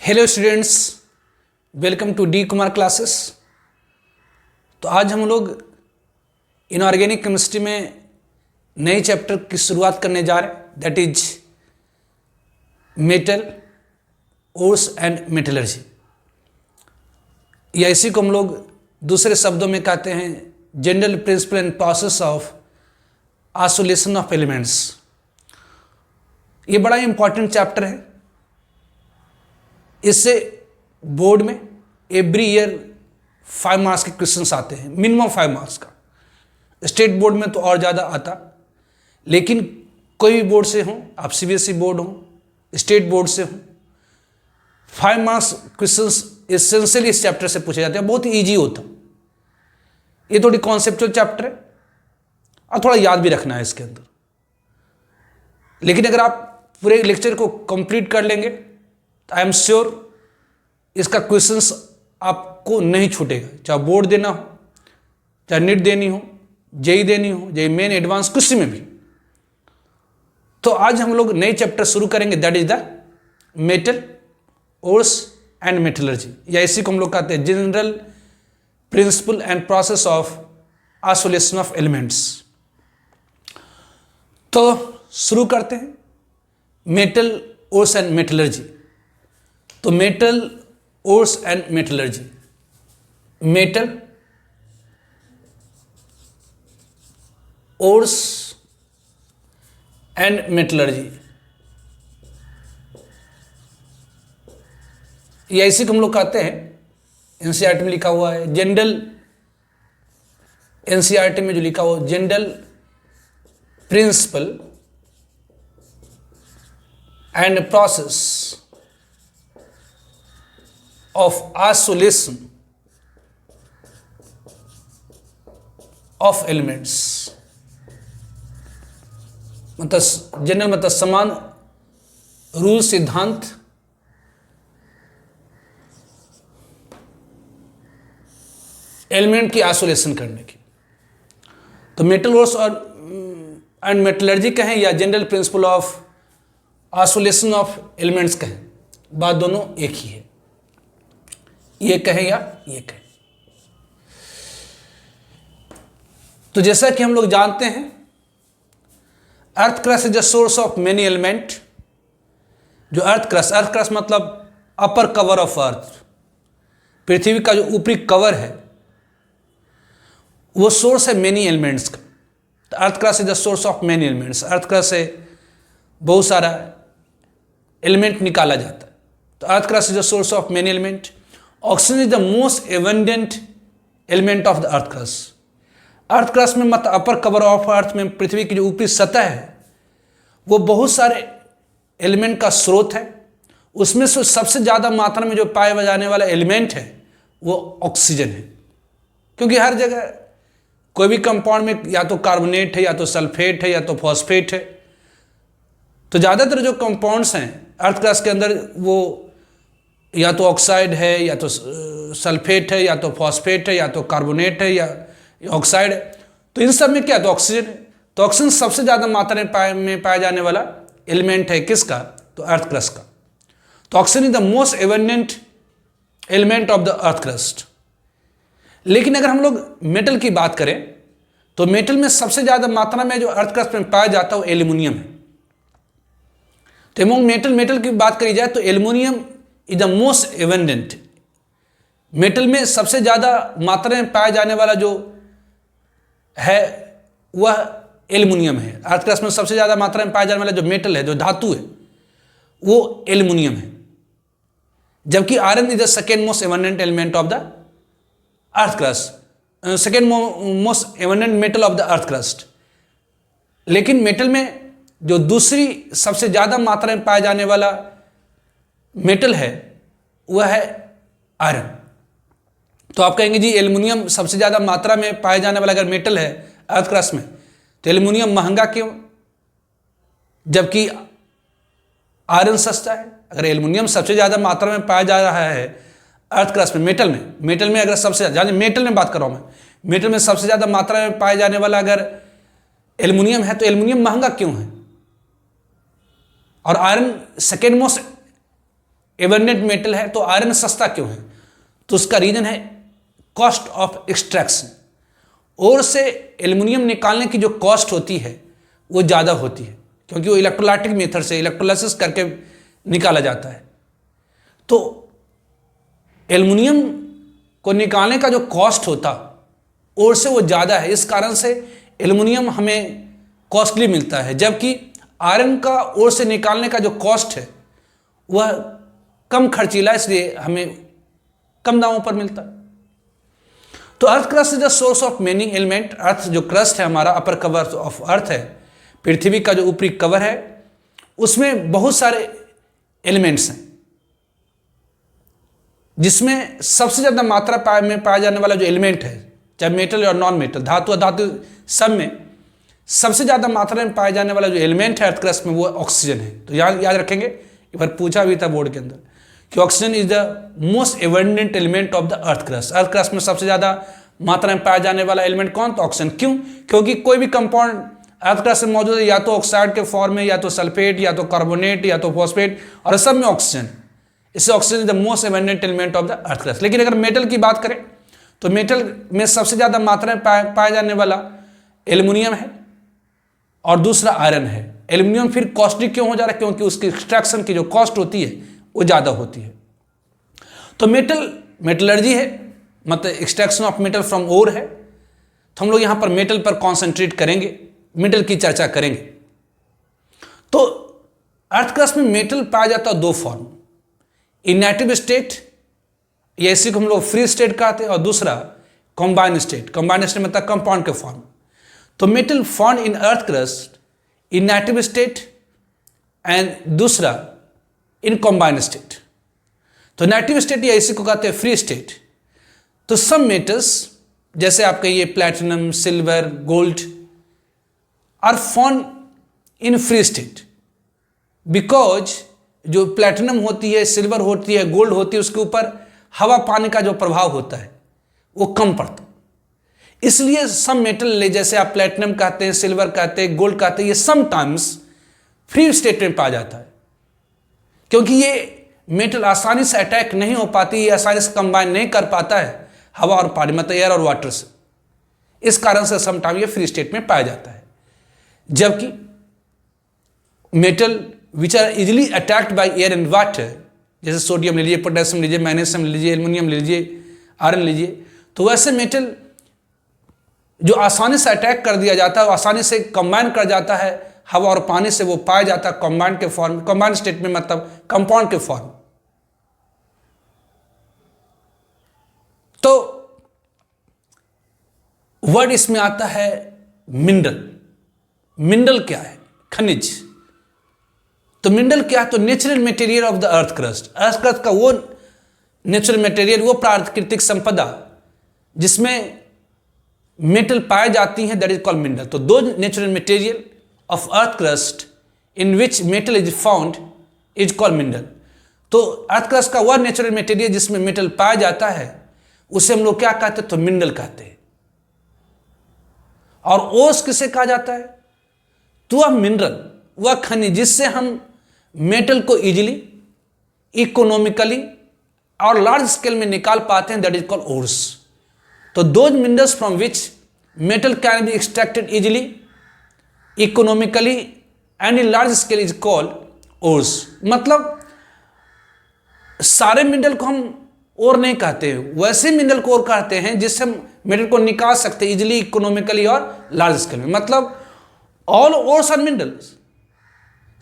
Hello students, welcome to D Kumar classes. तो आज हम लोग इनऑर्गेनिक केमिस्ट्री में नए चैप्टर की शुरुआत करने जा रहे हैं, that is metal ores and metallurgy, या इसी को हम लोग दूसरे शब्दों में कहते हैं general principle and process of isolation of elements. ये बड़ा इंपॉर्टेंट चैप्टर है। इससे बोर्ड में एवरी ईयर 5 मार्क्स के क्वेश्चंस आते हैं, मिनिमम 5 मार्क्स का। स्टेट बोर्ड में तो और ज़्यादा आता, लेकिन कोई भी बोर्ड से हो, आप सीबीएसई बोर्ड हो, स्टेट बोर्ड से हो, 5 मार्क्स क्वेश्चंस एसेंशियली इस चैप्टर से पूछे जाते हैं। बहुत ही ईजी होता। ये थोड़ी कॉन्सेप्चुअल चैप्टर है और थोड़ा याद भी रखना है इसके अंदर। लेकिन अगर आप पूरे लेक्चर को कंप्लीट कर लेंगे तो आई एम श्योर इसका क्वेश्चंस आपको नहीं छूटेगा, चाहे बोर्ड देना हो, चाहे नीट देनी हो, जेई देनी हो, जेई मेन एडवांस, किसी में भी। तो आज हम लोग नए चैप्टर शुरू करेंगे, that is the metal ores and metallurgy, या इसी को हम लोग कहते हैं general principle and process of isolation of elements. तो शुरू करते हैं मेटल ओर्स एंड मेटलर्जी। तो metal ores and metallurgy, metal ores and metallurgy, या इसी को हम लोग कहते हैं, एनसीईआरटी में लिखा हुआ है जनरल, एनसीईआरटी में जो लिखा हुआ general principle and process of isolation of elements, मतलब जनरल मतलब समान रूल, सिद्धांत एलिमेंट की आइसोलेशन करने की। तो मेटल ओर्स और एंड मेटलर्जी कहें या general principle of isolation of elements कहें, बात दोनों एक ही है। ये कहें या ये कहें। तो जैसा कि हम लोग जानते हैं, अर्थ crust is the source of many element. जो अर्थ क्रस्ट मतलब अपर कवर ऑफ अर्थ, पृथ्वी का जो ऊपरी कवर है वो सोर्स है मेनी एलिमेंट्स का। तो earth crust is the source of many elements. Earth crust से बहुत सारा एलिमेंट निकाला जाता है। तो earth crust is the source of many element. Oxygen is the most abundant element of the earth crust. Earth crust में मतलब upper cover of अर्थ में पृथ्वी की जो ऊपरी सतह है वो बहुत सारे एलिमेंट का स्रोत है। उसमें से सबसे ज़्यादा मात्रा में जो पाए जाने वाला एलिमेंट है वो ऑक्सीजन है, क्योंकि हर जगह कोई भी कंपाउंड में या तो कार्बोनेट है, या तो सल्फेट है, या तो फॉस्फेट है। तो ज़्यादातर जो कंपाउंड्स हैं अर्थ क्रस्ट के अंदर वो या तो ऑक्साइड है, या तो सल्फेट है, या तो फॉस्फेट है, या तो कार्बोनेट है, या ऑक्साइड है। तो इन सब में क्या, तो ऑक्सीजन है। तो ऑक्सीजन सबसे ज़्यादा मात्रा में पाया जाने वाला एलिमेंट है किसका, तो अर्थ क्रस्ट का। तो oxygen is the most abundant element of the earth crust. लेकिन अगर हम लोग मेटल की बात करें तो मेटल में सबसे ज़्यादा मात्रा में जो अर्थ क्रस्ट में पाया जाता है वो एल्यूमिनियम है। तो एमोंग मेटल की बात करी जाए तो aluminium is the most abundant. Metal में सबसे ज़्यादा मात्रा में पाया जाने वाला जो है वह एल्यूमिनियम है। अर्थ क्रस्ट में सबसे ज़्यादा मात्रा में पाया जाने वाला जो मेटल है, जो धातु है, वो एल्यूमिनियम है। जबकि iron is the second most abundant element of the earth crust, second most abundant metal of the earth crust. लेकिन मेटल में जो दूसरी सबसे ज़्यादा मात्रा में पाया जाने वाला मेटल है वह है आयरन। तो आप कहेंगे जी एल्युमिनियम सबसे ज़्यादा मात्रा में पाया जाने वाला अगर मेटल है अर्थ क्रस्ट में, तो एल्युमिनियम महंगा क्यों, जबकि आयरन सस्ता है? अगर एल्युमिनियम सबसे ज़्यादा मात्रा में पाया जा रहा है अर्थ क्रस्ट में, मेटल में अगर सबसे ज़्यादा, मेटल में बात कर रहा हूँ मैं, मेटल में सबसे ज़्यादा मात्रा में पाया जाने वाला अगर एल्युमिनियम है तो एल्युमिनियम महंगा क्यों है? और iron second most abundant metal है तो आयरन सस्ता क्यों है? तो उसका रीजन है कॉस्ट ऑफ एक्सट्रैक्शन। और से एल्युमिनियम निकालने की जो कॉस्ट होती है वो ज़्यादा होती है, क्योंकि वो इलेक्ट्रोलाइटिक मेथड से इलेक्ट्रोलाइसिस करके निकाला जाता है। तो एल्युमिनियम को निकालने का जो कॉस्ट होता और से वो ज़्यादा है, इस कारण से एल्युमिनियम हमें कॉस्टली मिलता है, जबकि आयरन का ओर से निकालने का जो कॉस्ट है वह कम खर्चीला, इसलिए हमें कम दामों पर मिलता है। तो earth crust is the source of many element. Earth जो क्रस्ट है हमारा, अपर कवर ऑफ अर्थ है, पृथ्वी का जो ऊपरी कवर है, उसमें बहुत सारे एलिमेंट्स हैं, जिसमें सबसे ज़्यादा मात्रा में पाया जाने वाला जो एलिमेंट है, चाहे मेटल और नॉन मेटल, धातु अधातु, सब में सबसे ज़्यादा मात्रा में पाया जाने वाला जो एलिमेंट है अर्थ क्रस्ट में वो ऑक्सीजन है। तो याद रखेंगे, एक बार पूछा भी था बोर्ड के अंदर कि oxygen is the most abundant element of the earth crust. Earth crust में सबसे ज़्यादा मात्रा में पाया जाने वाला एलिमेंट कौन? तो ऑक्सीजन। क्यों? क्योंकि कोई भी कंपाउंड अर्थ क्रस्ट में मौजूद है, या तो ऑक्साइड के फॉर्म में, या तो सल्फेट, या तो कार्बोनेट, या तो फॉस्फेट, और सब में ऑक्सीजन। इससे oxygen is the most abundant element of the earth crust. लेकिन अगर मेटल की बात करें तो मेटल में सबसे ज़्यादा मात्रा में पाया जाने वाला एल्युमिनियम है और दूसरा आयरन है। एल्युमिनियम फिर कॉस्टली क्यों हो जा रहा है? क्योंकि उसकी एक्सट्रैक्शन की जो कॉस्ट होती है वो ज़्यादा होती है। तो मेटलर्जी है, मतलब एक्सट्रैक्शन ऑफ मेटल फ्रॉम ओर है। तो हम लोग यहाँ पर मेटल पर कॉन्सेंट्रेट करेंगे, मेटल की चर्चा करेंगे। तो अर्थ क्रस्ट में मेटल पाया जाता है दो फॉर्म, इनएक्टिव स्टेट, या इसी को हम लोग फ्री स्टेट कहते हैं, और दूसरा कंबाइंड स्टेट। कंबाइंड स्टेट मतलब कंपाउंड के फॉर्म। तो metal found in earth crust inactive state and दूसरा इन कंबाइंड स्टेट। तो इनएक्टिव स्टेट या इसी को कहते हैं फ्री स्टेट। तो सब मेटल्स, जैसे आप कहिए platinum, silver, gold, are found in free state, because जो प्लैटिनम होती है, सिल्वर होती है, गोल्ड होती है, उसके ऊपर हवा पानी का जो प्रभाव होता है वो कम पड़ता है। इसलिए सम मेटल, जैसे आप प्लैटिनम कहते हैं, सिल्वर कहते हैं, गोल्ड कहते हैं, ये समटाइम्स फ्री स्टेट में पाया जाता है, क्योंकि ये मेटल आसानी से अटैक नहीं हो पाती, ये आसानी से कंबाइन नहीं कर पाता है हवा और पानी, मतलब एयर और वाटर से। इस कारण से समटाइम ये फ्री स्टेट में पाया जाता है। जबकि metal which are easily attacked by air and water, जैसे सोडियम लीजिए, पोटेशियम लीजिए, मैग्नीशियम लीजिए, एल्युमिनियम लीजिए, आयरन लीजिए, तो वैसे मेटल जो आसानी से अटैक कर दिया जाता है, आसानी से कंबाइन कर जाता है हवा और पानी से, वो पाया जाता है कंबाइंड के फॉर्म, कंबाइंड स्टेट में, मतलब कंपाउंड के फॉर्म। तो वर्ड इसमें आता है मिनरल। मिनरल क्या है? खनिज। तो मिनरल क्या है? तो natural material of the earth crust. Earth crust का वो नेचुरल मटेरियल, वो प्राकृतिक संपदा जिसमें मेटल पाए जाती हैं, दैट इज कॉल्ड मिनरल। तो दो natural material of earth crust in which metal is found is called mineral. तो अर्थ क्रस्ट का वह नेचुरल मटेरियल जिसमें मेटल पाया जाता है उसे हम लोग क्या कहते हैं? तो मिनरल कहते हैं। और ओस किसे कहा जाता है? तो वह मिनरल, वह खनिज जिससे हम मेटल को इजिली, इकोनॉमिकली और लार्ज स्केल में निकाल पाते हैं, दैट इज कॉल्ड ओर्स। तो those minerals from which metal can be extracted easily, economically and in large scale is called ores. मतलब सारे मिनरल को हम और नहीं कहते हैं, वैसे मिनरल को और कहते हैं जिससे हम मेटल को निकाल सकते हैं इजिली, इकोनॉमिकली और लार्ज स्केल में। मतलब ऑल ओर्स आर मिनरल्स,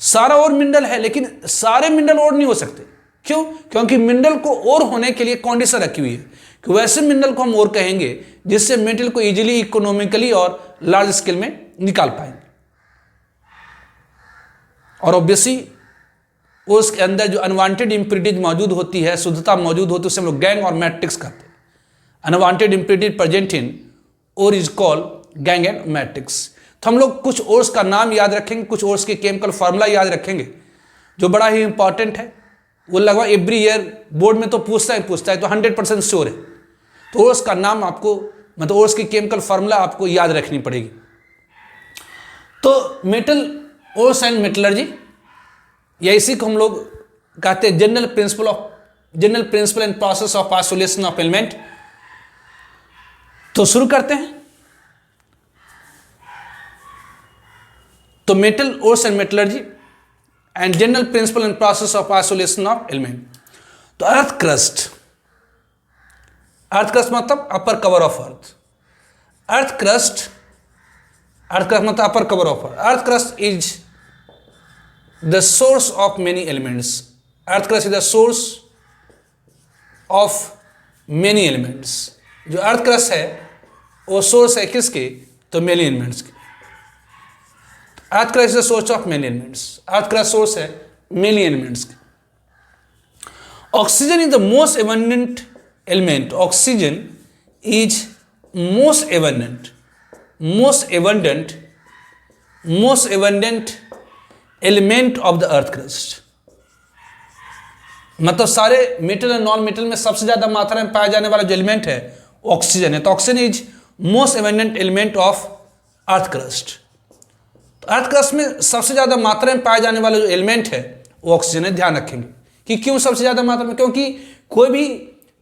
सारा और मिनरल है, लेकिन सारे मिनरल और नहीं हो सकते। क्यों? क्योंकि मिनरल को और होने के लिए कंडीशन रखी हुई है कि वैसे मिनरल को हम और कहेंगे जिससे मेटल को इजीली, इकोनॉमिकली और लार्ज स्केल में निकाल पाएंगे। और ऑब्वियसली उसके अंदर जो अनवांटेड इंप्योरिटीज मौजूद होती है, शुद्धता मौजूद होती है, उसे हम लोग गैंग और मैट्रिक्स कहते हैं। अनवांटेड इंप्योरिटीज प्रेजेंट इन और is called gang and matrix. तो हम लोग कुछ ओर्स का नाम याद रखेंगे, कुछ ओर्स के केमिकल फार्मूला याद रखेंगे जो बड़ा ही इंपॉर्टेंट है। वो लगभग एवरी ईयर बोर्ड में तो पूछता है, तो 100% श्योर है। तो ओर्स का नाम आपको, मतलब ओर्स की केमिकल फार्मूला आपको याद रखनी पड़ेगी। तो मेटल ओर्स एंड मेटलर्जी, या इसी को हम लोग कहते हैं general principle and process of isolation of element. तो शुरू करते हैं। तो metal ores and metallurgy and general principle and process of isolation of element. तो अर्थ क्रस्ट मतलब upper cover of earth. Earth crust मतलब upper cover of earth. Earth crust is the source of many elements. Earth crust is the source of many elements. जो earth crust है वो source है किसके? तो many elements के। अर्थ crust is the source of many elements. Earth crust source है many elements के। Oxygen is the most abundant element. Oxygen is most abundant element of the earth crust. मतलब सारे मेटल और non metal में सबसे ज्यादा मात्रा में पाया जाने वाला जो एलिमेंट है ऑक्सीजन है। तो oxygen is most abundant element of earth crust. तो अर्थ क्रस्ट में सबसे ज्यादा मात्रा में पाया जाने वाला जो एलिमेंट है वो ऑक्सीजन है। ध्यान रखेंगे कि क्यों सबसे ज्यादा मात्रा में, क्योंकि कोई भी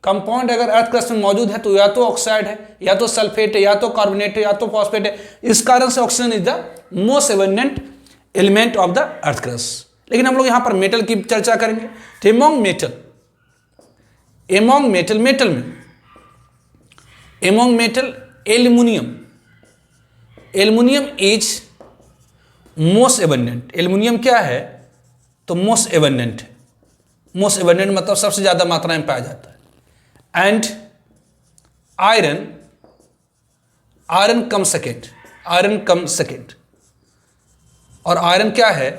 कंपाउंड अगर अर्थ क्रस्ट में मौजूद है तो या तो ऑक्साइड है, या तो सल्फेट है, या तो कार्बोनेट है, या तो फॉस्फेट है। इस कारण से oxygen is the most abundant element of the earth crust. लेकिन हम लोग यहां पर मेटल की चर्चा करेंगे। तो among metal aluminium is most abundant. Aluminium क्या है? तो मोस्ट एबंडेंट है। मोस्ट एबंडेंट मतलब सबसे ज्यादा मात्रा में पाया जाता है। And iron come second. और आयरन क्या है?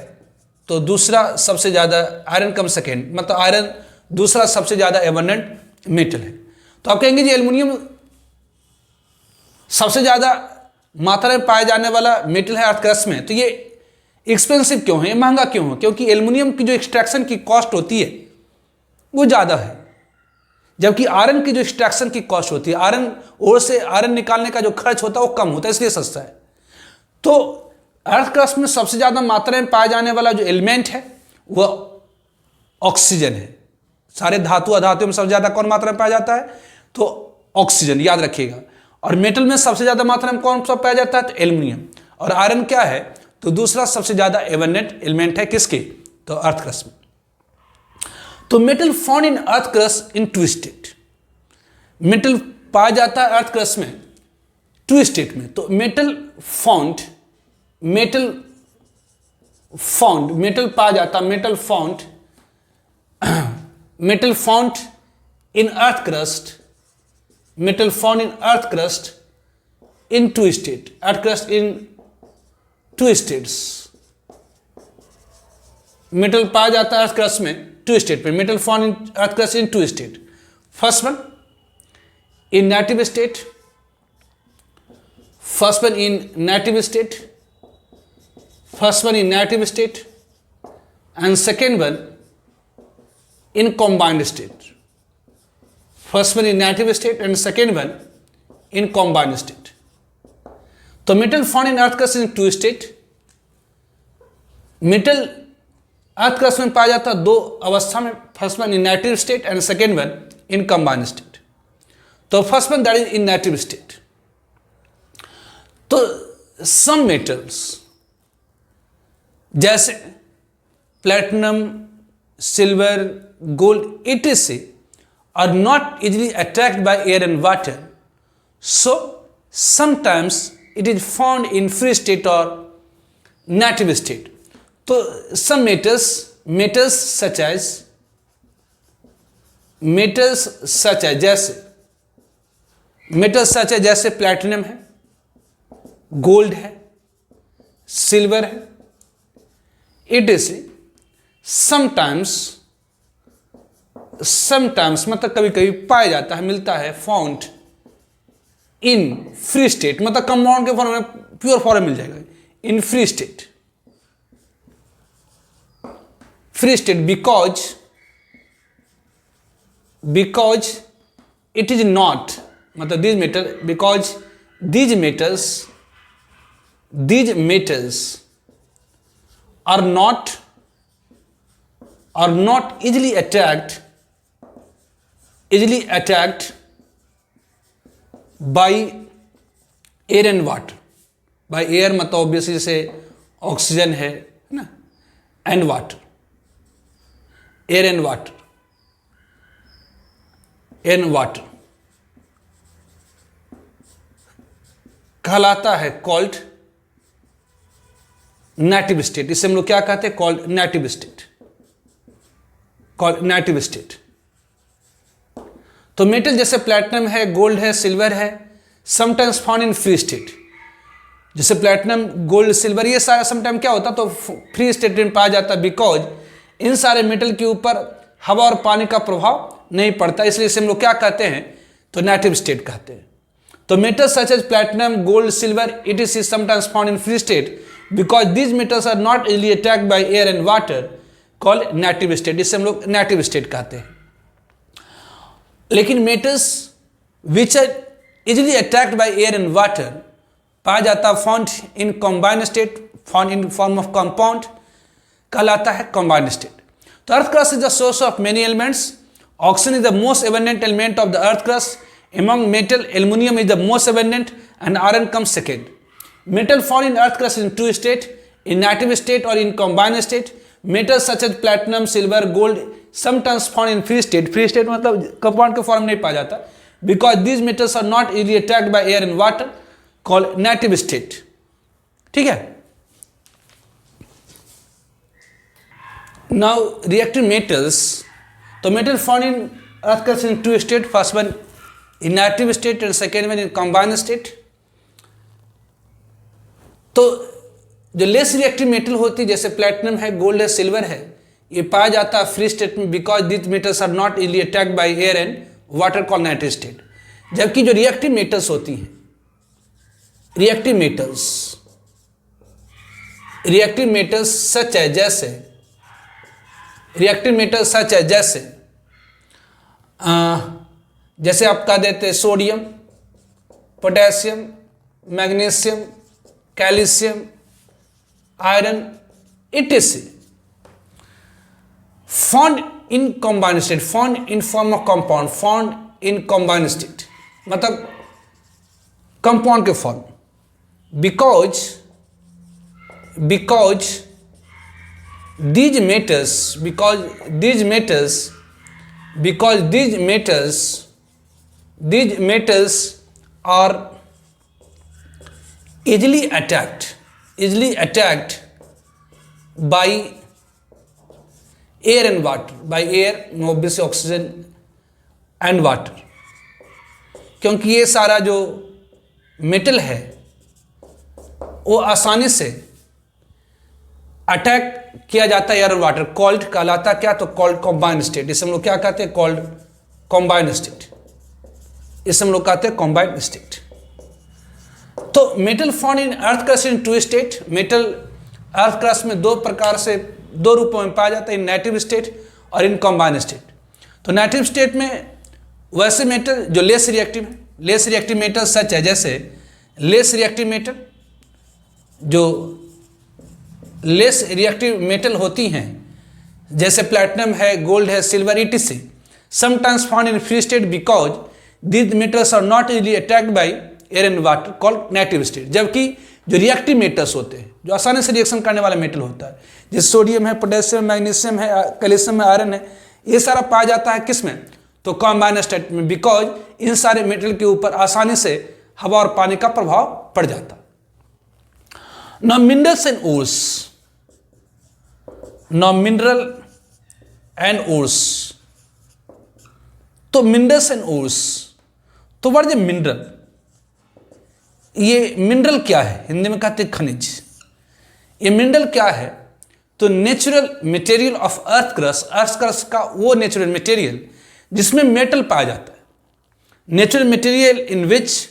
तो दूसरा सबसे ज्यादा, आयरन कम सेकेंड मतलब आयरन दूसरा सबसे ज्यादा एबंडेंट मेटल है। तो आप कहेंगे जी एल्युमिनियम सबसे ज्यादा मात्रा में पाया जाने वाला मेटल है अर्थ क्रस्ट में, तो ये एक्सपेंसिव क्यों है, ये महंगा क्यों है? क्योंकि एल्युमिनियम की जो एक्सट्रैक्शन की कॉस्ट होती है वो ज़्यादा है, जबकि आयरन की जो एक्सट्रैक्शन की कॉस्ट होती है, आयरन ओर से आयरन निकालने का जो खर्च होता है वो कम होता है, इसलिए सस्ता है। तो अर्थ क्रस्ट में सबसे ज़्यादा मात्रा में पाया जाने वाला जो एलिमेंट है वो ऑक्सीजन है। सारे धातु अधातुओं में सबसे ज़्यादा कौन मात्रा में पाया जाता है? तो ऑक्सीजन, याद रखिएगा। और मेटल में सबसे ज़्यादा मात्रा में कौन सा पाया जाता है? तो एल्युमिनियम। और आयरन क्या है? तो दूसरा सबसे ज़्यादा एबंडेंट एलिमेंट है किसके? तो अर्थ क्रस्ट में। तो metal found in earth crust in two state. Metal पाया जाता है अर्थ क्रस्ट में टू स्टेट में। तो मेटल पाया जाता, metal found in earth crust in two state. Earth crust in two states. Metal पाया जाता है अर्थ क्रस्ट में टू स्टेट पे। Metal found in earth crust in two state. First one in native state, and second one in combined state. First one in native state and second one in combined state. तो metal found in earth crust in two state. Metal earth crust में पाया जाता है दो अवस्था में, first one in native state and second one in combined state. तो first one that is in native state. तो सम मेटल्स जैसे platinum, silver, gold etc are not easily attacked by air and water, so sometimes it is found in free state or native state. तो some metals such as जैसे platinum है, gold है, silver है etc sometimes मतलब कभी कभी पाया जाता है, मिलता है, फाउंड इन फ्री स्टेट मतलब कंपाउंड के फॉर्म में, प्योर फॉर्म में मिल जाएगा in free state because it is not मतलब these metals are not are not easily attacked by air and water. by air मतलब ऑब्वियसली जैसे ऑक्सीजन है ना, and water, air and water, and water कहलाता है कॉल्ड नेटिव स्टेट. इसे हम लोग क्या कहते हैं? Called native state, called native state. तो मेटल जैसे प्लैटिनम है, गोल्ड है, सिल्वर है, sometimes found in free state. जैसे प्लैटिनम, गोल्ड, सिल्वर ये सारा समटाइम क्या होता तो फ्री स्टेट में पाया जाता, बिकॉज इन सारे मेटल के ऊपर हवा और पानी का प्रभाव नहीं पड़ता, इसलिए इसे हम लोग क्या कहते हैं? तो नेटिव स्टेट कहते हैं. तो metal such as platinum, gold, silver, it is sometimes found in free state because these metals are not easily attacked by air and water, called native state. इसे हम लोग नेटिव स्टेट कहते हैं. लेकिन metals which are easily attacked by air and water पाया जाता, found in combined state, found in form of compound, कहलाता है कॉम्बाइंड स्टेट. तो earth crust is the source of many elements. Oxygen is the most abundant element of the earth crust. Among metal, aluminum is the most abundant and iron comes second. Metal found in earth crust is in two state, in native state or in combined state. Metals such as platinum, silver, gold sometimes found in free state. Free state मतलब compound के form नहीं पाया जाता, because these metals are not easily attacked by air and water, called native state. ठीक है. Now reactive metals. तो metal found in earth crust in two state. First one in native state and second one in combined state. तो जो less reactive metal होती है जैसे platinum है, gold है, सिल्वर है, ये पाया जाता है फ्री स्टेट में because this metals are not easily attacked by air and water, called native state. जबकि जो रिएक्टिव मेटल्स होती हैं, रिएक्टिव मेटल्स सच है जैसे, रिएक्टिव मेटल्स सच है जैसे आप कह देते हैं sodium, potassium, magnesium, calcium, iron, etc. Found in combined state, found in form of compound, found in combined state मतलब कंपाउंड के form. Because these metals are easily attacked by air and water, by air obviously oxygen and water. क्योंकि ये सारा जो metal है वो आसानी से अटैक किया जाता है एयर और वाटर, कॉल्ड कहलाता क्या? तो कॉल्ड कॉम्बाइंड स्टेट. इसे हम लोग क्या कहते हैं? Called combined state. इसे हम लोग कहते हैं कॉम्बाइंड स्टेट. तो metal found in earth crust in two state. Metal earth crust में दो प्रकार से, दो रूपों में पाया जाता है, इन नेटिव स्टेट और इन कॉम्बाइंड स्टेट. तो नेटिव स्टेट में वैसे मेटल जो लेस रिएक्टिव है, लेस रिएक्टिव मेटल सच है जैसे लेस रिएक्टिव मेटल, जो लेस रिएक्टिव मेटल होती हैं जैसे प्लैटिनम है, गोल्ड है, silver, etc. Sometimes found in free state because these metals are not easily attacked by air and water, called native state. जबकि जो रिएक्टिव मेटल्स होते हैं, जो आसानी से रिएक्शन करने वाला मेटल होता है, जैसे सोडियम है, पोटेशियम, मैग्नीशियम है, कैल्शियम है, आयरन है, ये सारा पाया जाता है किस में? तो कॉम्बाइंड स्टेट में, बिकॉज इन सारे मेटल के ऊपर आसानी से हवा और पानी का प्रभाव पड़ जाता. Now minerals and ores. Now mineral and ores. तो मिनरल्स एंड ओर्स, तो वर्ड जो मिनरल, ये मिनरल क्या है? हिंदी में कहते हैं खनिज. ये मिनरल क्या है? तो natural material of earth crust, earth crust का वो नेचुरल मटेरियल जिसमें मेटल पाया जाता है. नेचुरल मटेरियल इन विच,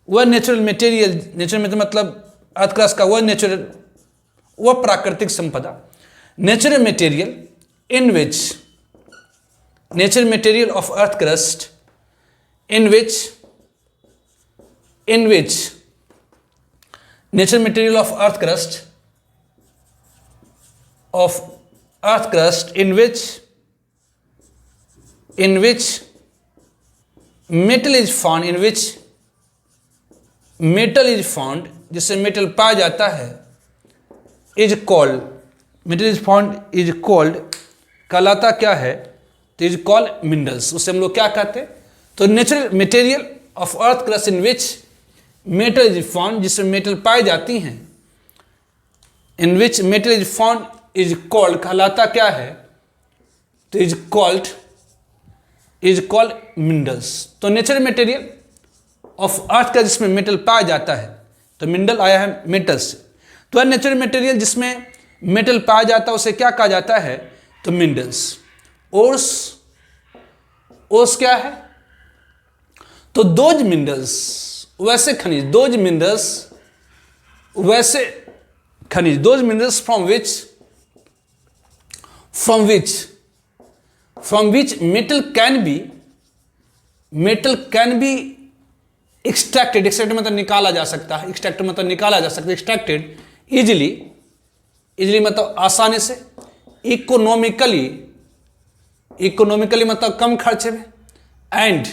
वह नेचुरल मटेरियल, नेचुरल मतलब अर्थ क्रस्ट का वह नेचुरल, वह प्राकृतिक संपदा, natural material in which, natural material of earth crust in which natural material of earth crust earth crust in which metal is found, जिससे metal पाया जाता है, इज कॉल्ड कहलाता क्या है, तो इज कॉल्ड मिनरल्स। उसे हम लोग क्या कहते हैं, तो natural material of earth crust in which metal is found, जिसमें मेटल पाई जाती हैं, in which metal is found is called कहलाता क्या है, तो इज कॉल्ड मिनरल्स। तो नेचुरल मटेरियल ऑफ अर्थ का जिसमें मेटल पाया जाता है, तो मिनरल आया है मेटल से, तो नेचुरल मटेरियल जिसमें मेटल पाया जाता है उसे क्या कहा जाता है, तो मिनरल्स। ओर्स क्या है, तो दोज मिनरल्स, वैसे खनिज, those minerals from which metal can be extracted मतलब निकाला जा सकता है, extracted easily मतलब आसानी से, इकोनॉमिकली मतलब कम खर्चे में, एंड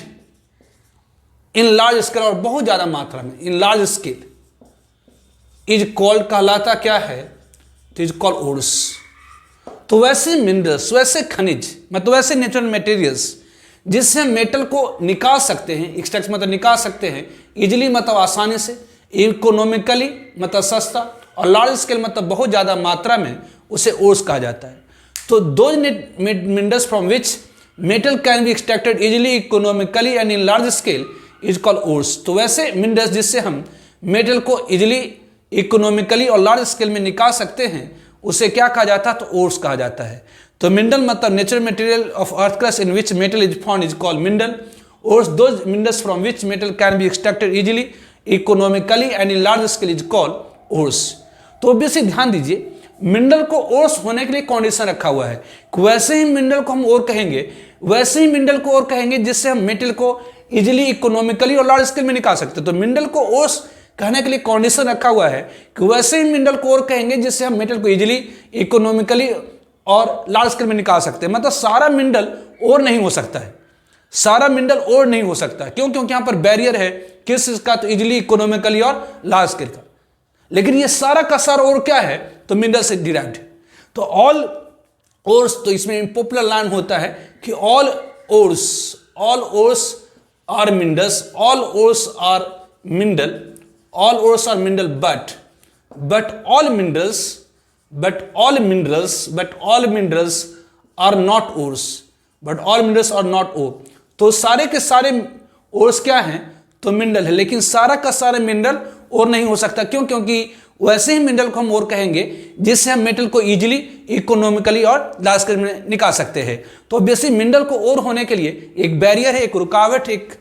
इन लार्ज स्केल और बहुत ज्यादा मात्रा में, इन लार्ज स्केल, इज कॉल्ड कहलाता क्या है, तो इज कॉल्ड ओर्स। तो वैसे मिनरल्स, वैसे खनिज मतलब वैसे नेचुरल मटेरियल्स जिससे हम मेटल को निकाल सकते हैं, एक्सट्रैक्ट मतलब निकाल सकते हैं, इजिली मतलब आसानी से, इकोनॉमिकली मतलब सस्ता, और लार्ज स्केल मतलब बहुत ज़्यादा मात्रा में, उसे ओर्स कहा जाता है। तो those minerals from which metal can be extracted easily, economically and in large scale is called ores. तो वैसे मिनरल्स जिससे हम मेटल को इजिली, इकोनॉमिकली और लार्ज स्केल में निकाल सकते हैं, उसे क्या कहा जाता है, तो ओर्स कहा जाता है। तो मिनरल मतलब natural material of earth crust in which metal is found is called mineral. Ores those minerals from which metal can be extracted easily, economically and in large scale is called ores. तो obviously ध्यान दीजिए, mineral को ores होने के लिए condition रखा हुआ है, वैसे ही मिनरल को हम और कहेंगे, वैसे ही मिनरल को और कहेंगे जिससे हम मेटल को इजिली, इकोनॉमिकली और लार्ज स्केल में निकाल सकते हैं। तो मिनरल को ओर्स कहने के लिए कंडीशन रखा हुआ है कि वैसे ही मिनरल को और कहेंगे जिससे हम मेटल को इजिली, इकोनॉमिकली और लार्ज स्केल में निकाल सकते हैं। मतलब सारा मिनरल और नहीं हो सकता है, सारा मिनरल और नहीं हो सकता है, क्यों, क्योंकि यहां पर बैरियर है किस चीज का, तो इजिली, इकोनॉमिकली और लार्ज स्केल का। लेकिन ये सारा का सारा और क्या है, तो मिनरल से डिराइव्ड है। तो ऑल ओर्स, तो इसमें पॉपुलर लाइन होता है कि all ores are minerals, all ores are mineral, all ores are mineral, but all minerals are not ores, तो सारे के सारे ores क्या हैं, तो मिनरल है, लेकिन सारा का सारा मिनरल और नहीं हो सकता। क्यों, क्योंकि वैसे ही मिनरल को हम और कहेंगे जिससे हम मेटल को इजीली, इकोनॉमिकली और लार्ज स्केल में निकाल सकते हैं। तो बेसिक मिनरल को और होने के लिए एक बैरियर है, एक रुकावट, एक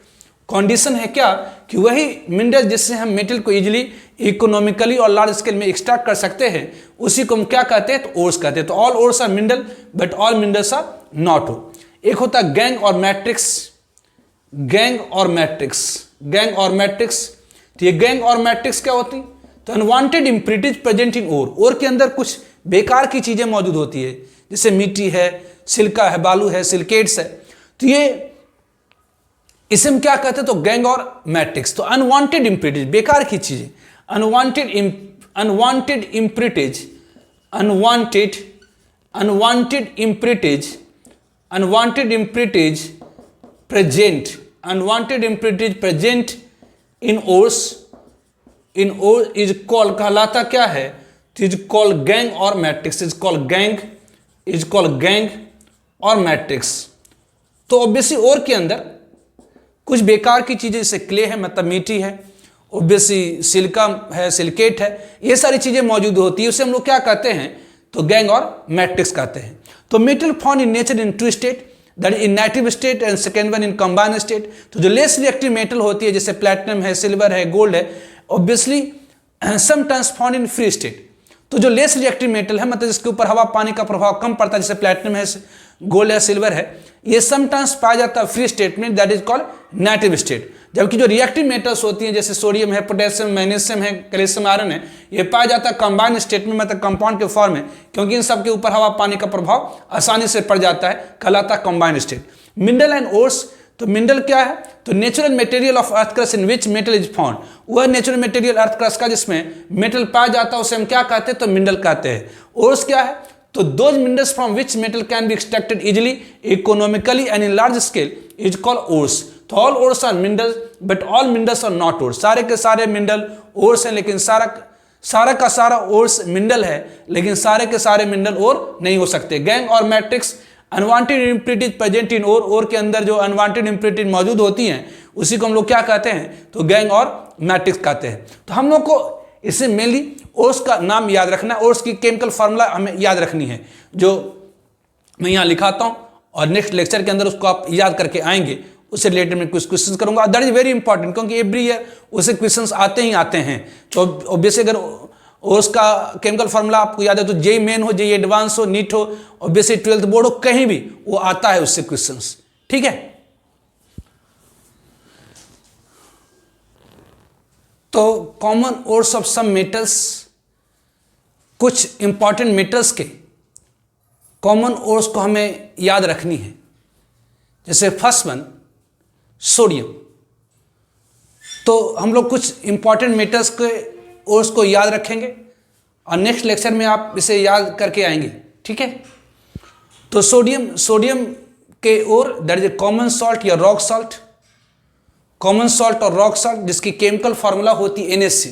कंडीशन है क्या, कि वही मिनरल जिससे हम मेटल को इजीली, इकोनॉमिकली और लार्ज स्केल में एक्सट्रैक्ट कर सकते हैं, उसी को हम क्या कहते हैं, तो ओर्स कहते हैं। तो all ores are mineral but all minerals are not ore. एक होता है गैंग और मैट्रिक्स, तो ये गैंग और मैट्रिक्स क्या होती, तो unwanted impurities present in ore के अंदर कुछ बेकार की चीजें मौजूद होती है, जैसे मिट्टी है, सिलिका है, बालू है, सिलिकेट्स है, तो ये इसे हम क्या कहते हैं, तो गैंग और मैट्रिक्स। तो अनवांटेड इम्प्यूरिटीज, बेकार की चीजें, unwanted impurities present in ores is called, कहलाता क्या है, इज कॉल्ड गैंग और मैट्रिक्स, इज कॉल्ड गैंग और मैट्रिक्स। तो ऑब्वियसली और के अंदर कुछ बेकार की चीजें, जैसे क्ले है मतलब मिट्टी है, ऑब्वियसली सिलिका है, सिलिकेट है, ये सारी चीजें मौजूद होती है, उसे हम लोग क्या कहते हैं, तो गैंग और मैट्रिक्स कहते हैं। तो metal found in nature in two state, that is inactive state and second one in combined state. तो जो लेस रिएक्टिव मेटल होती है, जैसे प्लैटिनम है, सिल्वर है, गोल्ड है, obviously sometimes found in free state. तो जो लेस रिएक्टिव मेटल है, मतलब जिसके ऊपर हवा पानी का प्रभाव कम पड़ता है, जैसे प्लैटिनम है, गोल्ड है, सिल्वर है, ये समटाइम्स पाया जाता है फ्री स्टेट में, that is called native state. जबकि जो रिएक्टिव मेटल्स होती हैं जैसे सोडियम है, पोटेशियम, मैग्नीशियम है, कैल्शियम, आयरन है, ये पाया जाता है कंबाइंड स्टेट में, मतलब कंपाउंड के फॉर्म में, क्योंकि इन सब के ऊपर हवा पानी का प्रभाव आसानी से पड़ जाता है, कहलाता है combined state. Mineral and ores, तो मिनरल क्या है, तो natural material of earth crust in which metal is found, वह नेचुरल मटेरियल अर्थ क्रस्ट का जिसमें मेटल पाया जाता है उसे हम क्या कहते हैं, तो मिनरल कहते हैं। ओर्स क्या है, तो those minerals from which metal can be extracted easily, economically and in large scale is called ores. तो all ores are minerals but all minerals are not ores, सारे के सारे मिनरल ओर्स हैं, लेकिन सारा का सारा ओर्स मिनरल है, लेकिन सारे के सारे मिनरल ओर नहीं हो सकते। गैंग और matrix, unwanted impurities present in ore के अंदर जो अनवांटेड इम्प्योरिटीज मौजूद होती हैं उसी को हम लोग क्या कहते हैं, तो गैंग और मैट्रिक्स कहते हैं। तो हम लोग को इससे मेनली ओर्स का नाम याद रखना है, ओर्स की केमिकल फार्मूला हमें याद रखनी है, जो मैं यहाँ लिखाता हूँ और नेक्स्ट लेक्चर के अंदर उसको आप याद करके आएंगे, उससे रिलेटेड मैं कुछ क्वेश्चंस करूंगा। दैट इज वेरी इंपॉर्टेंट, क्योंकि एवरी ईयर उससे क्वेश्चंस आते ही आते हैं। तो ऑब्वियसली अगर ओर्स का केमिकल फार्मूला आपको याद है तो जेई मेन हो, जेई एडवांस हो, नीट हो, ऑब्वियसली 12th बोर्ड हो, कहीं भी वो आता है उससे क्वेश्चंस, ठीक है। तो common ores of some metals, कुछ इंपॉर्टेंट मेटल्स के कॉमन ओर्स को हमें याद रखनी है। जैसे फर्स्ट वन सोडियम, तो हम लोग कुछ इंपॉर्टेंट मेटल्स के ओर्स को याद रखेंगे और नेक्स्ट लेक्चर में आप इसे याद करके आएंगे, ठीक है। तो सोडियम के ore that is a common salt या रॉक सॉल्ट, कॉमन सॉल्ट और रॉक सॉल्ट जिसकी केमिकल फार्मूला होती है NaCl।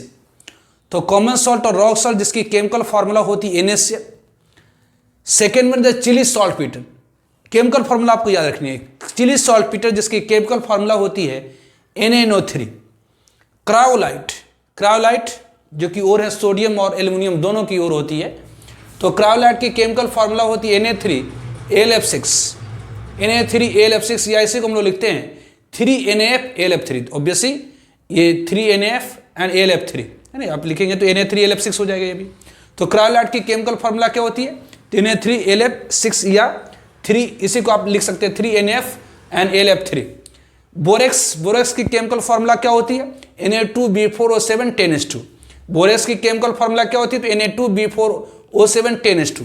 तो कॉमन सॉल्ट और रॉक सॉल्ट जिसकी केमिकल फार्मूला होती है NaCl। Second one the Chile saltpetre, chemical formula आपको याद रखनी है, चिली सॉल्टपीटर जिसकी केमिकल फार्मूला होती है NaNO3। क्रायोलाइट जो कि ओर है सोडियम और एल्युमिनियम दोनों की ओर होती है, तो क्रायोलाइट की केमिकल फार्मूला होती है Na3AlF6, Na3AlF6, या इसे को हम लोग लिखते हैं 3NaFAlF3। ऑब्वियसली ये 3NaF एंड AlF3 है ना, आप लिखेंगे तो Na3AlF6 हो जाएगा ये भी। तो क्रायोलाइट की केमिकल फार्मूला क्या होती है, Na3AlF6 या 3, इसी को आप लिख सकते हैं 3NaF एंड AlF3। बोरेक्स की केमिकल फार्मूला क्या होती है, Na2B4O7 10s2। बोरेक्स की केमिकल फार्मूला क्या होती है, तो Na2B4O7 10s2।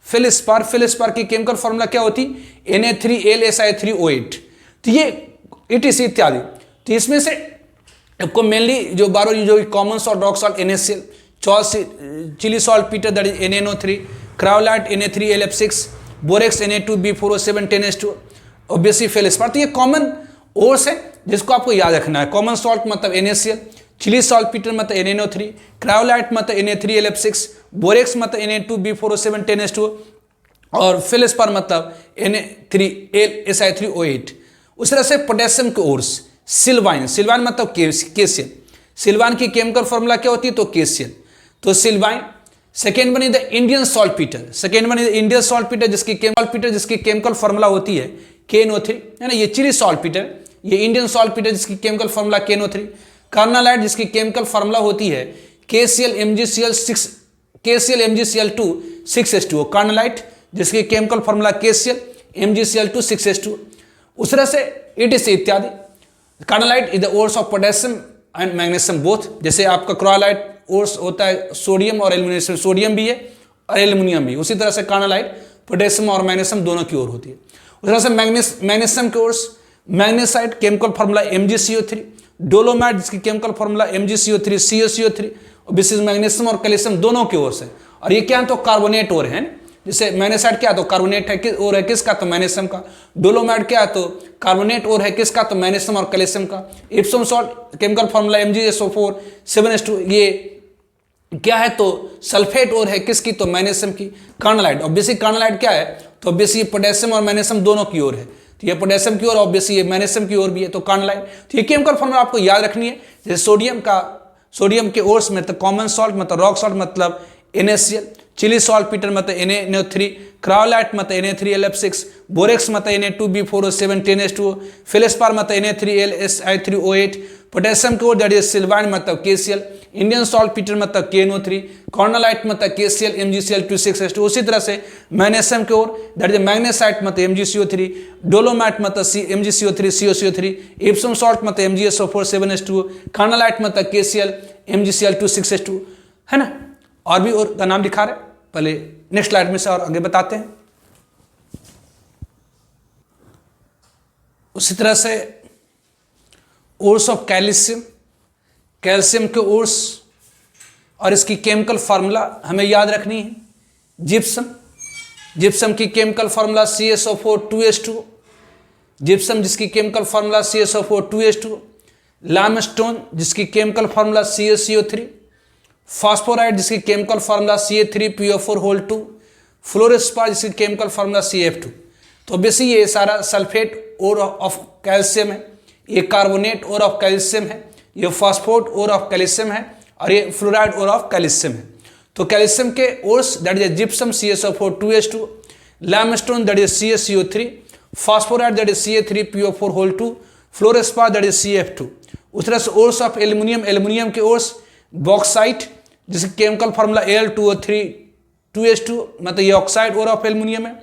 फेलिस्पार की केमिकल फार्मूला क्या होती है, Na3LSi3O8। तो ये ETC इत्यादि। तो इसमें से आपको मेनली जो जो common salt, rock salt NaCl, Chile saltpetre that is NaNO3, cryolite Na3AlF6, borax Na2B4O7 10s2, obviously feldspar. तो ये कॉमन ओर्स है जिसको आपको याद रखना है। कॉमन सॉल्ट मतलब NaCl, चिली सॉल्टपीटर मतलब NaNO3, क्रायोलाइट मतलब Na3LF6, बोरेक्स मतलब Na2B4O7 10s2 और फेलिस्पार मतलब Na3LSi3O8। उस तरह से पोटेशियम के ओर्स, सिल्वाइन मतलब केसियन, सिल्वाइन की केमिकल फार्मूला क्या होती है, तो केसियन। तो sylvine. Second one is the Indian saltpetre जिसकी केमिकल फार्मूला होती है KNO3 है ना, ये चिली सॉल्टपीटर, ये इंडियन सॉल्टपीटर जिसकी केमिकल फार्मूला KNO3। कार्नालाइट जिसकी केमिकल फार्मूला होती है KCl-MgCl2 6s2, कार्नालाइट जिसकी केमिकल फार्मूला KCl-MgCl2 6s2। उस तरह से ETC इत्यादि। Carnallite is the ores of potassium and magnesium both, जैसे आपका क्रायोलाइट ओर्स होता है सोडियम और एल्युमिनियम, सोडियम भी है और एल्युमिनियम भी, उसी तरह से कार्नालाइट पोटेशियम और मैग्नीशियम दोनों की ओर होती है। उस तरह से मैग्नीशियम के ores, magnesite chemical formula MgCO3, dolomite जिसकी केमिकल फार्मूला MgCO3 CaCO3, विशेष मैग्नीशियम और कैल्शियम दोनों की ओर से। और ये क्या है, तो कार्बोनेट ओर है, जैसे मैग्नेसाइट क्या है, तो कार्बोनेट है और है किसका, तो मैग्नीशियम का। डोलोमाइट क्या है, तो कार्बोनेट और है किसका, तो मैग्नीशियम और कैल्शियम का। Epsom salt chemical formula MgSO4 7s2, ये क्या है, तो सल्फेट और है किसकी, तो मैग्नीशियम की। कार्नालाइट, ऑब्वियसली कार्नालाइट क्या है, तो ऑब्वियसली पोटेशियम और मैग्नीशियम दोनों की ओर है, तो ये पोटेशियम की ओर, ऑब्वियसली ये मैग्नीशियम की ओर भी है, तो कार्नालाइट। तो ये केमिकल फार्मूला आपको याद रखनी है। जैसे सोडियम के ओर्स में तो कॉमन सॉल्ट मतलब रॉक सॉल्ट मतलब NaCl, ಚಿಲ್ಲಿ ಸಾಲ್ಟ್ ಪೀಟರ್ ಮತ್ತು Na3, ಕ್ರಾವಲೈಟ್ ಮತ್ತು Na3LF6, ಬೋರೆಕ್ಸ್ ಮತ್ತು Na2B4O7 10H2O, ಫೆಲೆಸ್ಪಾರ್ ಮತ್ತು Na3LSI3O8, पोटेशियम की ओर दैट इज सिल्वाइन मतलब KCl, इंडियन सॉल्ट पीटर मतलब KNO3, कॉर्नोलाइट मतलब KCl MgCl2 उसी तरह से मैग्नीशियम की ओर दैट इज मैग्नेसाइट मतलब MgCO3, डोलोमाइट मतलब MgCO3 COCO3, एप्सम सॉल्ट मतलब MgSO4 7H2O, कॉर्नोलाइट मतलब KCl MgCl2 है ना। और भी और का नाम दिखा रहे, पहले नेक्स्ट स्लाइड में से और आगे बताते हैं। उसी तरह से ओर्स ऑफ कैल्शियम, कैल्शियम के ओर्स और इसकी केमिकल फार्मूला हमें याद रखनी है। जिप्सम, जिप्सम की chemical formula CSO4 2H2, gypsum जिसकी chemical formula CSO4 2H2, limestone जिसकी केमिकल फार्मूला CaCO3, फास्फोराइड जिसकी केमिकल फार्मूला Ca3PO4 फ्लोरेस्पार जिसकी केमिकल फार्मूला CF2। तो बेसिक ये सारा सल्फेट और ऑफ कैल्शियम है, ये कार्बोनेट और ऑफ कैल्शियम है, ये फास्फोट और ऑफ कैल्शियम है, और ये फ्लोराइड और ऑफ कैल्शियम है। तो कैल्शियम के ores that is gypsum CSO4 2H2, limestone that is CaCO3, phosphorite that is Ca3PO4 fluorspar that is CF2। उस तरह से ओर्स ऑफ एल्यूमिनियम, एल्यूमिनियम के ओर्स बॉक्साइट जिसकी केमिकल फार्मूला Al2O3 2H2 मतलब ये ऑक्साइड और ऑफ एल्यूमिनियम है,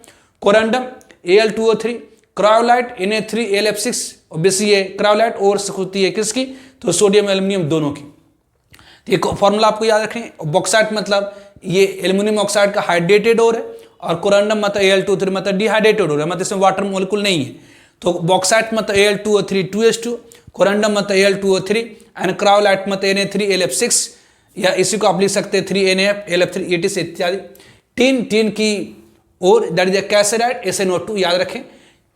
corundum Al2O3, cryolite Na3LF6, obviously ये cryolite ore होती है किसकी, तो सोडियम एल्यूमिनियम दोनों की। तो ये फॉर्मूला आपको याद रखें। बॉक्साइट मतलब ये एल्यूमिनियम ऑक्साइड का हाइड्रेटेड ओर है, और कोरंडम मतलब Al2O3 मतलब डिहाइड्रेटेड ओर है, मतलब इसमें वाटर मोलिक्यूल नहीं है। तो बॉक्साइट मतलब Al2O3 2H2, कोरंडम मतलब Al2O3 एंड क्रायोलाइट मतलब Na3LF6, या इसी को आप लिख सकते हैं 3NF LF3 इत्यादि। टीन, टीन की ओर दैट इज कैसेराइड SnO2 याद रखें,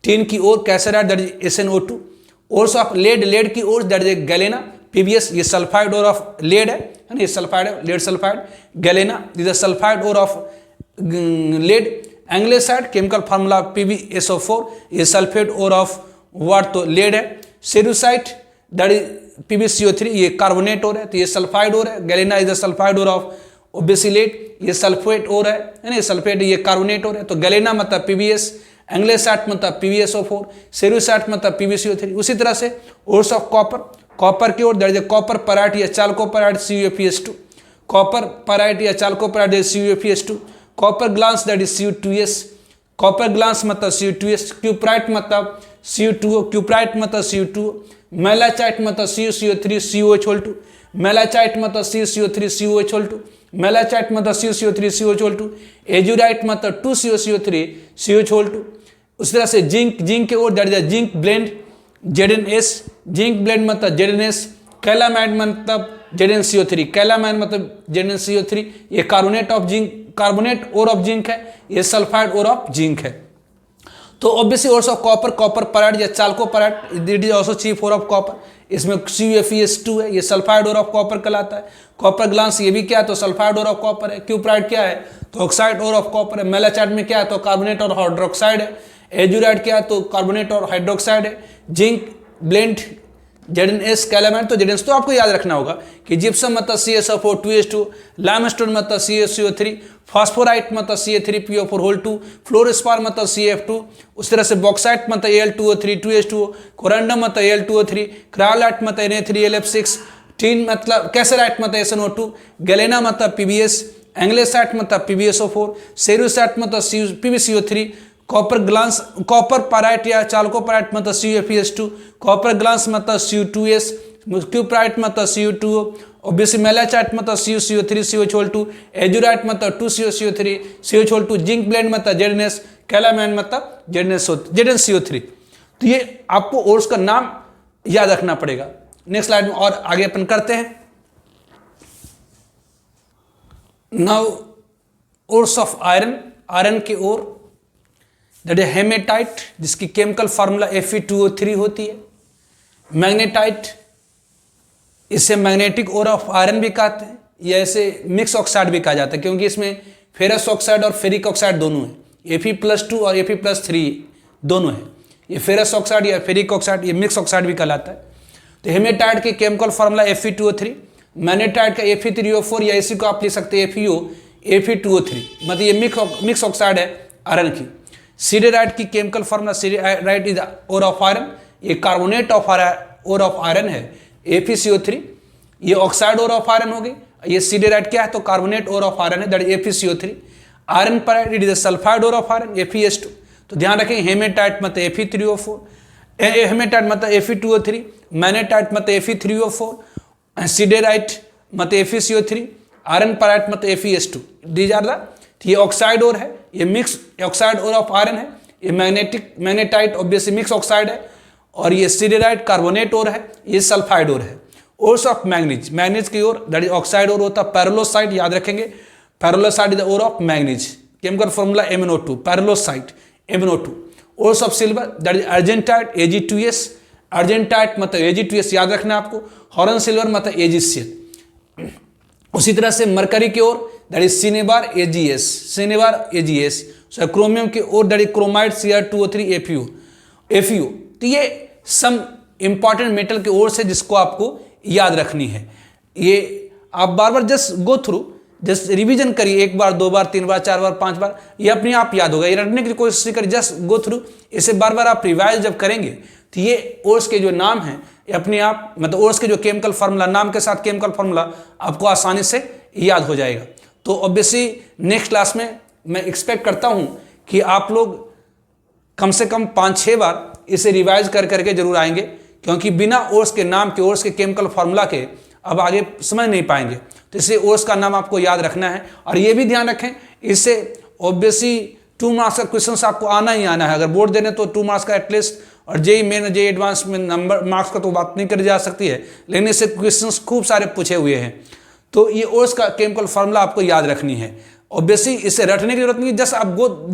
टीन की ore cassiterite that is SnO2। Ores of lead, lead की ore that is galena PbS, ये सल्फाइड और ऑफ लेड है ना, ये सल्फाइड है, lead sulphide. Galena is sulphide ore of lead. Anglesite chemical formula PbSO4, ये sulphate और of what तो lead है। सेरुसाइट दैट इज PbCO3, ये कार्बोनेट और है, तो ये सल्फाइड और है। Galena is sulphide ore of ओबेसिलेट, ये सल्फेट और है ना, ये सल्फेट ये कार्बोनेट और है। तो गैलेना मतलब PbS, एंग्लेसाइट मतलब PbSO4, सेरुसाइट मतलब PbCO3। उसी तरह से ओर्स ऑफ कॉपर, कॉपर की ओर दैट इज कॉपर पैराइट या चाल्कोपैराइट CuFeS2, कॉपर पैराइट या चाल्कोपैराइट CuFeS2। Copper glass that is Cu2S, copper glass मतलब Cu2S। क्यूप्राइट मतलब Cu2O, क्यूप्राइट मतलब Cu2O। मेलाचाइट मतलब CuCO3 COH2, मेलाचाइट मतलब CuCO3 COH2, मेलाचाइट मतलब CuCO3 COH2। एजुराइट मतलब 2CuCO3 COH2। उस तरह से जिंक, जिंक के ore that is zinc blende ZnS, zinc blende मतलब ZnS। कैलामाइड मतलब ZnCO3, कैलामाइड मतलब ZnCO3, ये carbonate of zinc, carbonate ore of zinc है, ये सल्फाइड और ऑफ जिंक है। तो obviously ores of copper, copper pyrite या chalcopyrite it is also chief ore of copper, इसमें CuFeS2 है, ये सल्फाइड और ऑफ कॉपर कहलाता है। कॉपर ग्लास ये भी क्या है, तो सल्फाइड और ऑफ कॉपर है। क्यूप्राइड क्या है, तो ऑक्साइड और ऑफ कॉपर है। मेलाचाइट में क्या है, तो कार्बोनेट और हाइड्रोक्साइड है। एजुराइड क्या है, तो कार्बोनेट और हाइड्रोक्साइड है। जिंक ब्लेंड ZnS, कैलामाइड तो ZnS तो आपको याद रखना होगा कि जिप्सम मतलब CSO4 2H2, लाइमस्टोन मतलब CaCO3, फास्फोराइट मतलब Ca3PO4 फ्लोरेस्पार मतलब CF2। उस तरह से बॉक्साइट मतलब Al2O3 2H2, कोरंडम मतलब Al2O3, क्रायोलाइट मतलब Na3LF6, टीन मतलब कैसेराइट मतलब SnO2, गैलेना मतलब PbS, एंग्लेसाइट मतलब PbSO4, सेरुसाइट मतलब PbCO3। कॉपर ग्लास, कॉपर पैराइट या चाल्कोपैराइट मतलब CuFeS2, कॉपर ग्लास मतलब Cu2S, क्यूप्राइट मतलब Cu2O, ऑब्वियसली मेलाचाइट मतलब CuCO3 COH2, एजुराइट मतलब 2CuCO3 COH2, जिंक ब्लेंड मतलब ZnS, कैलामाइड मतलब ZnCO3। तो ये आपको ओर्स का नाम याद रखना पड़ेगा। नेक्स्ट स्लाइड में और आगे अपन करते हैं। Now ores of iron, iron की ओर दैट इज हेमेटाइट जिसकी केमिकल फार्मूला Fe2O3 होती है। मैग्नेटाइट, इसे मैग्नेटिक ओर ऑफ आयरन भी कहते हैं, या इसे मिक्स ऑक्साइड भी कहा जाता है, क्योंकि इसमें फेरस ऑक्साइड और फेरिक ऑक्साइड दोनों हैं। Fe+2 और Fe+3 दोनों हैं। ये फेरस ऑक्साइड या फेरिक ऑक्साइड, ये मिक्स ऑक्साइड भी कहलाता है। तो हेमेटाइट की केमिकल फार्मूला Fe2O3, मैग्नेटाइट का Fe3O4, या इसी को आप लिख सकते हैं FeO, Fe2O3, मतलब ये मिक्स ऑक्साइड है आयरन की। सिडेराइट की chemical formula, siderite is ore of iron, ये carbonate of ore of iron है FeCO3, ये ऑक्साइड ओर ऑफ आयरन हो गई। ये सिडेराइट क्या है, तो कार्बोनेट ओर ऑफ आयरन है, दैट इज FeCO3। आयरन पर it is sulphide ore of iron FeS2। तो ध्यान रखें, हेमेटाइट मतलब Fe3O4, हेमेटाइट मतलब Fe2O3, मैग्नेटाइट मतलब Fe3O4, सिडेराइट मतलब FeCO3, आयरन पराइट मतलब FeS2। दीज आर द, ये ऑक्साइड ओर है, ये mix oxide ore of iron है, ये मैग्नेटाइट ऑब्वियसली मिक्स ऑक्साइड है, और ये सिडेराइट कार्बोनेट ओर है, ये सल्फाइड ओर है। ओर्स ऑफ मैग्नीज, मैग्नीज की ore that is oxide ore होता है पैरेलोसाइट, याद रखेंगे pyrolusite is the ore of manganese, chemical formula MnO2, pyrolusite MnO2। Ores of silver that is argentite Ag2S, argentite मतलब Ag2S याद रखना आपको, हॉर्न सिल्वर मतलब AgCl। उसी तरह से मरकरी की ore that is cinnabar AgS, cinnabar AgS। Chromium की ore that is chromite Cr2O3 FeO। तो ये सम इंपॉर्टेंट मेटल की ओर से जिसको आपको याद रखनी है। ये आप बार बार just go through, just revision करिए, एक बार, दो बार, तीन बार, चार बार, पांच बार, ये अपने आप याद होगा। ये रटने की कोशिश करिए, जस्ट गो थ्रू, इसे बार बार आप रिवाइज जब करेंगे तो ये ओर्स के जो नाम हैं ये अपने आप, मतलब ओर्स के जो केमिकल फार्मूला, नाम के साथ केमिकल फार्मूला आपको आसानी से याद हो जाएगा। तो ऑब्वियसली नेक्स्ट क्लास में मैं एक्सपेक्ट करता हूँ कि आप लोग कम से कम 5-6 बार इसे रिवाइज कर करके जरूर आएंगे, क्योंकि बिना ओर्स के नाम के, ओर्स के केमिकल फार्मूला के अब आगे समझ नहीं पाएंगे। तो इसलिए ओर्स का नाम आपको याद रखना है, और ये भी ध्यान रखें, इससे ऑब्वियसली 2 मार्क्स का क्वेश्चन आपको आना ही आना है। अगर बोर्ड देने तो 2 मार्क्स का एटलीस्ट, और जेई मेन, जेई एडवांस में नंबर मार्क्स का तो बात नहीं करी जा सकती है, लेकिन इससे क्वेश्चन खूब सारे पूछे हुए हैं। तो ये ओर्स का केमिकल फार्मूला आपको याद रखनी है। ऑब्वियसली इसे रटने की जरूरत नहीं है,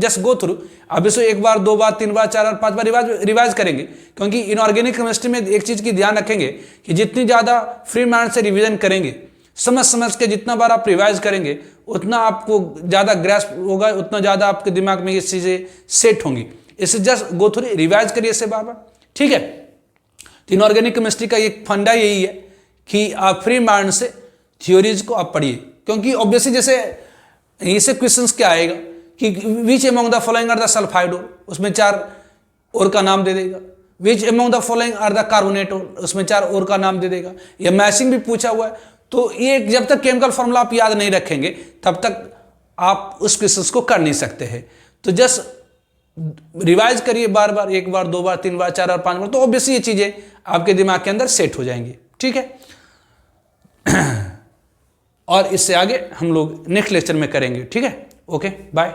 जस्ट गो थ्रू। अब इसे एक बार, दो बार, तीन बार, चार बार, 5 बार रिवाइज करेंगे, क्योंकि इनऑर्गेनिक केमिस्ट्री में एक चीज़ की ध्यान रखेंगे कि जितनी ज़्यादा फ्री माइंड से रिवीजन करेंगे, समझ के जितना बार आप रिवाइज करेंगे, उतना आपको ज़्यादा ग्रैस्प होगा, उतना ज़्यादा आपके दिमाग में ये चीज़ें सेट होंगी। इसे जस्ट गो थ्रू, रिवाइज करिए इसे बार बार, ठीक है। तो इनऑर्गेनिक केमिस्ट्री का एक फंडा यही है कि आप फ्री माइंड से थ्योरीज को आप पढ़िए, क्योंकि ऑब्वियसली जैसे इससे क्वेश्चंस क्या आएगा कि which among the following are the sulphide ore, उसमें 4 ओर का नाम दे देगा। Which among the following are the carbonate ore, उसमें 4 ओर का नाम दे देगा। या मैचिंग भी पूछा हुआ है। तो ये जब तक केमिकल फॉर्मूला आप याद नहीं रखेंगे तब तक आप उस क्वेश्चंस को कर नहीं सकते हैं। तो जस्ट रिवाइज करिए बार बार, एक बार, दो बार, तीन बार, 4 और 5 बार, तो ऑब्वियसली ये चीजें आपके दिमाग के अंदर सेट हो जाएंगी, ठीक है। और इससे आगे हम लोग नेक्स्ट लेक्चर में करेंगे, ठीक है। Okay, bye.